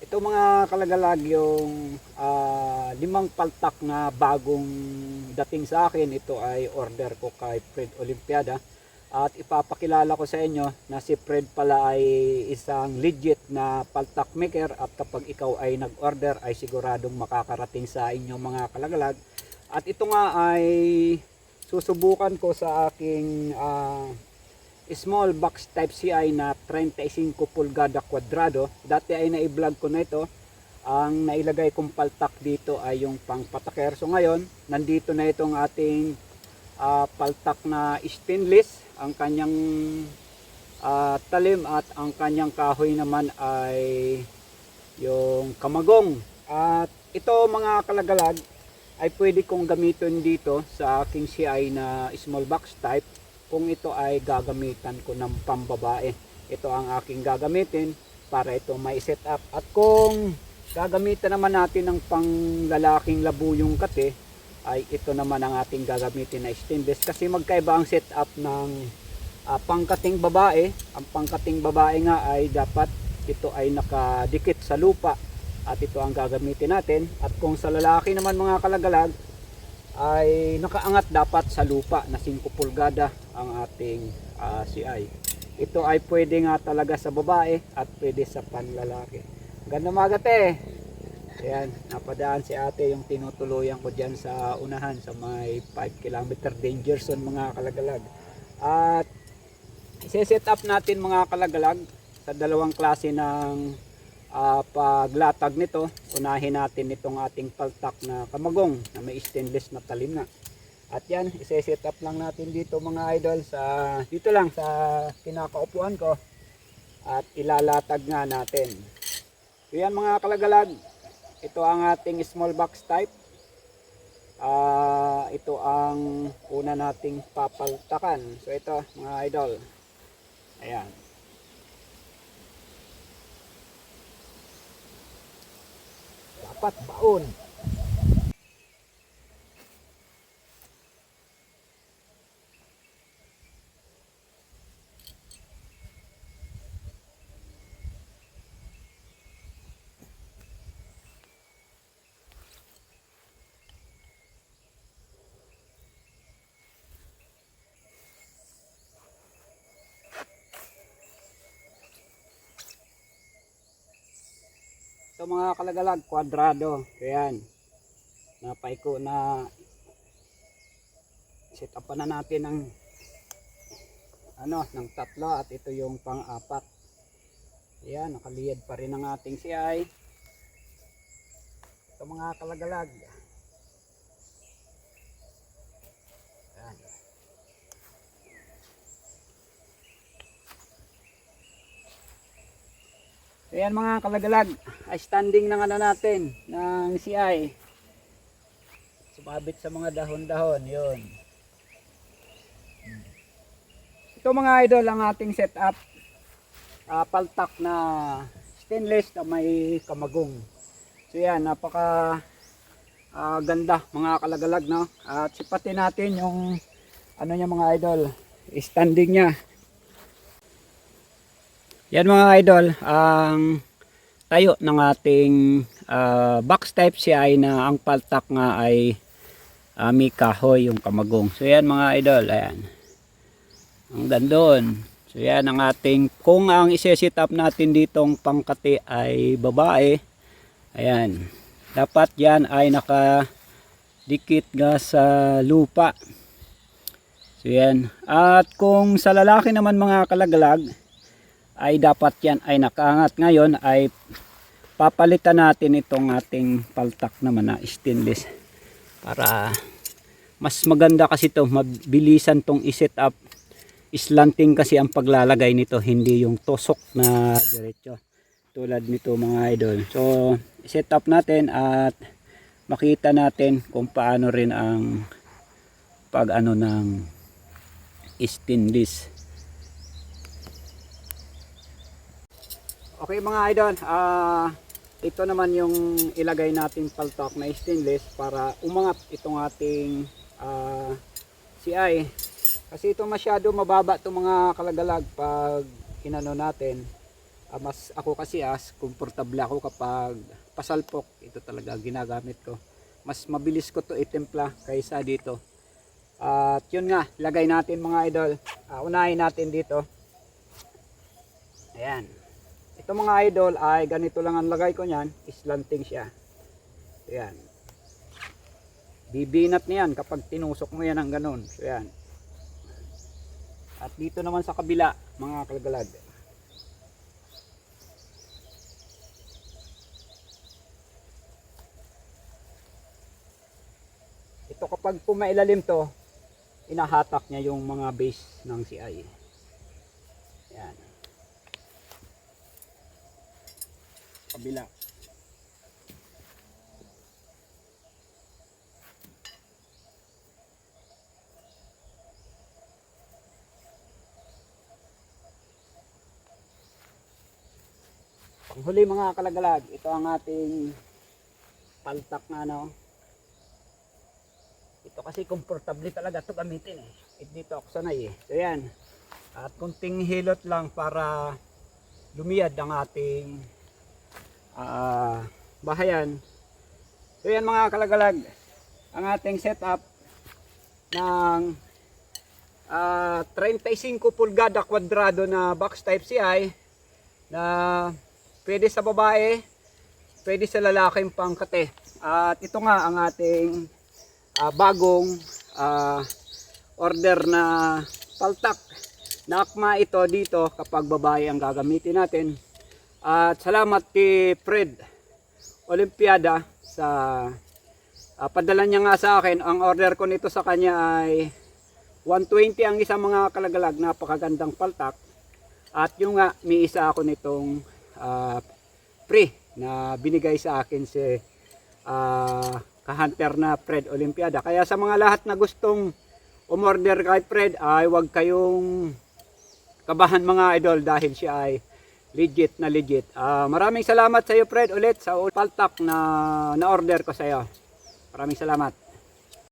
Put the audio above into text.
Ito mga kalagalag yung limang paltak na bagong dating sa akin. Ito ay order ko kay Fred Olimpiada. At ipapakilala ko sa inyo na si Fred pala ay isang legit na paltak maker. At kapag ikaw ay nag-order ay siguradong makakarating sa inyo mga kalagalag. At ito nga ay susubukan ko sa aking small box type CI na 35 pulgada kwadrado. Dati ay na-vlog ko na ito. Ang nailagay kong paltak dito ay yung pang pataker. So ngayon, nandito na itong ating paltak na stainless. Ang kanyang talim at ang kanyang kahoy naman ay yung kamagong. At ito mga kalagalag ay pwede kong gamitin dito sa aking CI na small box type kung ito ay gagamitan ko ng pambabae. Ito ang aking gagamitin para ito may set up. At kung gagamitan naman natin ng panglalaking labuyong kate, ay ito naman ang ating gagamitin na stainless. Kasi magkaiba ang setup ng pangkating babae. Ang pangkating babae nga ay dapat ito ay nakadikit sa lupa. At ito ang gagamitin natin. At kung sa lalaki naman mga kalagalag, ay nakaangat dapat sa lupa na 5 pulgada ang ating CI. Ito ay pwede nga talaga sa babae at pwede sa panlalaki. Ganda mga ate. Ayan, napadaan si ate yung tinutuluyan ko dyan sa unahan sa may 5 km danger zone mga kalagalag. At isi-set up natin mga kalagalag sa dalawang klase ng paglatag nito. Unahin natin itong ating paltak na kamagong na may stainless na talim na. At yan, isi-set up lang natin dito mga idol sa dito lang sa kinakaupuan ko. At ilalatag nga natin. So yan mga kalagalag. Ito ang ating small box type. Ito ang una nating papaltakan. So ito mga idol. Ayan. Dapat baon. So mga kalagalag, kwadrado. Ayan. Napaiko na set up na natin ng ng tatlo at ito yung pang-apat. Ayan, nakaliyad pa rin ang ating CI. Ito mga kalagalag. Ayan. Ayan mga kalagalag, ay standing ng natin ng CI. Sumabit sa mga dahon-dahon, yun. Ito mga idol ang ating setup. Paltak na stainless na may kamagong. So yan, napaka ganda mga kalagalag, no? At sipatin natin yung niya mga idol, standing niya. Yan mga idol, ang tayo ng ating box type CI na ang paltak nga ay may kahoy yung kamagong. So yan mga idol, ayan. Ang gandon. So yan ang ating, kung ang isi-set up natin ditong pangkati ay babae, ayan. Dapat yan ay nakadikit nga sa lupa. So yan. At kung sa lalaki naman mga kalagalag, ay dapat yan ay nakaangat. Ngayon ay papalitan natin itong ating paltak naman na stainless para mas maganda kasi ito, mabilisan tong i-set up. Slanting kasi ang paglalagay nito, hindi yung tusok na diretso tulad nito mga idol. So set up natin at makita natin kung paano rin ang pag ng stainless. Okay mga idol, ito naman yung ilagay natin paltok na stainless para umangat itong ating CI. Kasi ito masyado mababa itong mga kalagalag pag inano natin. Mas ako kasi komportable ako kapag pasalpok. Ito talaga ginagamit ko. Mas mabilis ko to itimpla kaysa dito. At yun nga, lagay natin mga idol. Unahin natin dito. Ayan. Ito mga idol ay ganito lang ang lagay ko niyan. Slanting siya. Ayan. Bibinat niyan kapag tinusok mo yan ng ganun. So ayan. At dito naman sa kabila mga kalagalag. Ito kapag pumailalim to, inahatak niya yung mga base ng CI. Ayan. Kabila. Panghuli mga kalagalag, ito ang ating paltak na ano. Ito kasi komportable talaga ito gamitin eh. Dito ako sanay eh. So yan. At kunting hilot lang para lumiyad ang ating bahayan. So yan mga kalagalag. Ang ating setup ng 35 pulgada kwadrado na box type CI na pwede sa babae, pwede sa lalaking pangkate. At ito nga ang ating bagong order na paltak. Nakma ito dito kapag babae ang gagamitin natin. At salamat kay Fred Olympiada sa padala niya nga sa akin. Ang order ko nito sa kanya ay 120 ang isang mga kalagalag. Napakagandang paltak. At yung nga, may isa ako nitong free na binigay sa akin si ka-hunter na Fred Olympiada. Kaya sa mga lahat na gustong umorder kay Fred ay huwag kayong kabahan mga idol dahil siya ay legit na legit. Maraming salamat sa iyo Fred ulit sa paltak na order ko sa iyo. Maraming salamat.